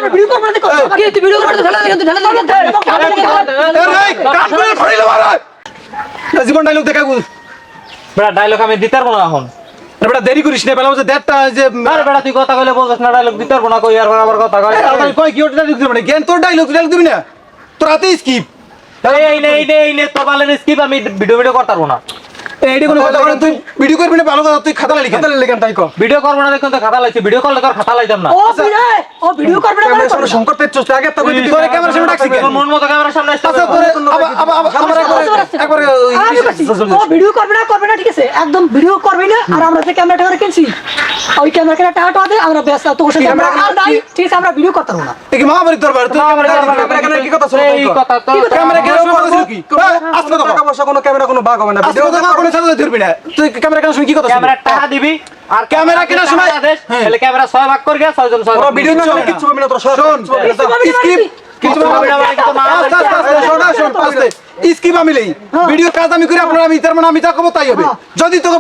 আমরা ভিডিও করব না দেখো কি তুই ভিডিও করতে ঢালা কিন্তু ঢালা কাট করে ফড়িলে মারা জীবন ডায়লগ দেখা গুল বেটা ডায়লগ আমি দিতে পারবো না এখন বেটা দেরি করিস না পেলাম যে দেড়টা যে আরে বেটা তুই কথা কইলে বলছিস না ডায়লগ দিতে পারবো না কই আর আবার কথা কই আমি কই কি ওটা ডায়লগ দিবি না জ্ঞান তোর ডায়লগ দিবি না তোর হাতে স্কিপ এই নে তো বলেন স্কিপ আমি ভিডিও করতে পারবো না এইডি কোন কথা বলে তুই ভিডিও করবি না ভালো কথা তুই খাতা লিখেন তাই কো ভিডিও করবো না দেখুন তো খাতা লাইছি ভিডিও করলে তো আর খাতা লাইতাম না ও ভিডিও করবে না ক্যামেরা সামনে সংকট পেছ আগে তো কই তোরে ক্যামেরা সামনে ডাকছি তোর মন মতো ক্যামেরার সামনে আসতে আচ্ছা তোরে আমরা একবার ও ভিডিও করবে না ঠিক আছে একদম ভিডিও করবে না আর আমরা যে ক্যামেরাটা করে কিনছি ওই ক্যামেরা টাকা দে আমরা ব্যস্ত তোর সাথে আমরা আর নাই ঠিক আছে আমরা ভিডিও করতে পারবো না এই মহামারী দরবার তুই ক্যামেরা কেন কি কথা শুনো এই কথা তো ক্যামেরা কেন শুনো কি আজকে তো টাকা পয়সা কোনো ক্যামেরা কোনো ভাগ হবে না ভিডিও কোনো সাথে ধরবি না তুই ক্যামেরা কেন শুনি কি কথা ক্যামেরা টাকা দিবি আর ক্যামেরা কেনার সময় তাহলে ক্যামেরা 6 ভাগ করে 6 জন 6 ওরা ভিডিও না কিছু হবে না তোর শোন স্কিপ কিছু হবে না শোন আস্তে স্কিপ আমি লই ভিডিও কাজ আমি করি আপনারা আমি তার মানে আমি যা কব তাই হবে যদি তোকে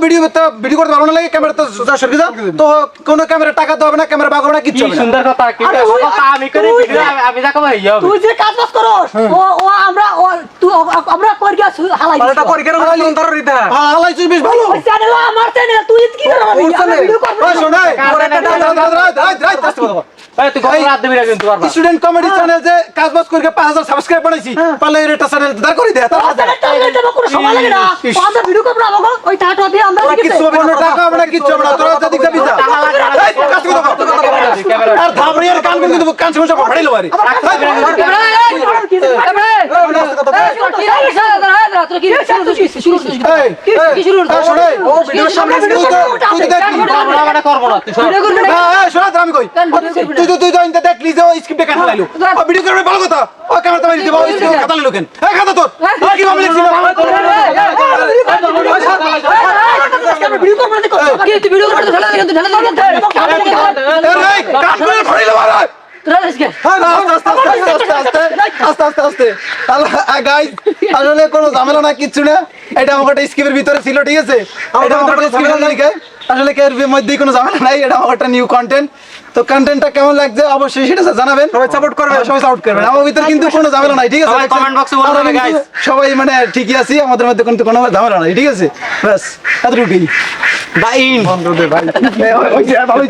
ভিডিও করতে ভালো না লাগে ক্যামেরা তো যা সরকে যা তো কোন ক্যামেরা টাকা দেবে না ক্যামেরা ভাগ হবে না কিছু হবে না সুন্দর কথা কি কথা আমি করি ভিডিও আমি যা কব হইয়া তুই যে কাজ করস ও আমরা তুই আমরা করি গা হালাই এটা করি কেন তোর রিতা হালাই তুই বেশ ভালো ওই চ্যানেল আমার চ্যানেল তুই কি করবি ভিডিও করব শোন রাইট এই তুই কত রাত দিবি না কিন্তু পারবা স্টুডেন্ট কমেডি চ্যানেল যে কাজ বাজ করে 5000 সাবস্ক্রাইব বানাইছি পারলে এটা চ্যানেল দাঁড় করে দে কোনো সময় লাগে না আমরা ভিডিও করব না ওই টাকা দিয়ে আমরা কিছু হবে না টাকা হবে না কিছু হবে না তোরা যদি যাবি যা আর ধাবরিয়ার কান কিন্তু কান সমস্যা ফাড়াইলো আরে আমি কই তুই দেখলি যে স্ক্রিপ্টে কাটা লাইলো ভিডিও করবে ভালো কথা ও ক্যামেরা তো মারি দেব স্ক্রিপ্টে কাটা লাইলো কেন এই খাতা তোর কি ভাবে লিখছিস ভিডিও করব না দেখো কি তুই ভিডিও করতে ঢালা কিন্তু ঢালা কাট করে ফড়িলো মারা আস্তে গাইস আসলে কোনো ঝামেলা না কিচ্ছু না এটা আমার স্কিপের ভিতরে ছিল ঠিক আছে এটা আমার স্কিপের নাই আসলে এর মধ্যে কোনো ঝামেলা নাই এটা আমার নিউ কন্টেন্ট তো কন্টেন্টটা কেমন লাগছে অবশ্যই সেটা জানাবেন সবাই সাপোর্ট করবেন আমার ভিতরে কিন্তু কোনো ঝামেলা নাই ঠিক আছে সবাই কমেন্ট বক্সে বলবেন গাইস সবাই মানে ঠিকই আছি আমাদের মধ্যে কিন্তু কোনো ঝামেলা নাই ঠিক আছে ব্যাস এতটুকুই বাইন ভাই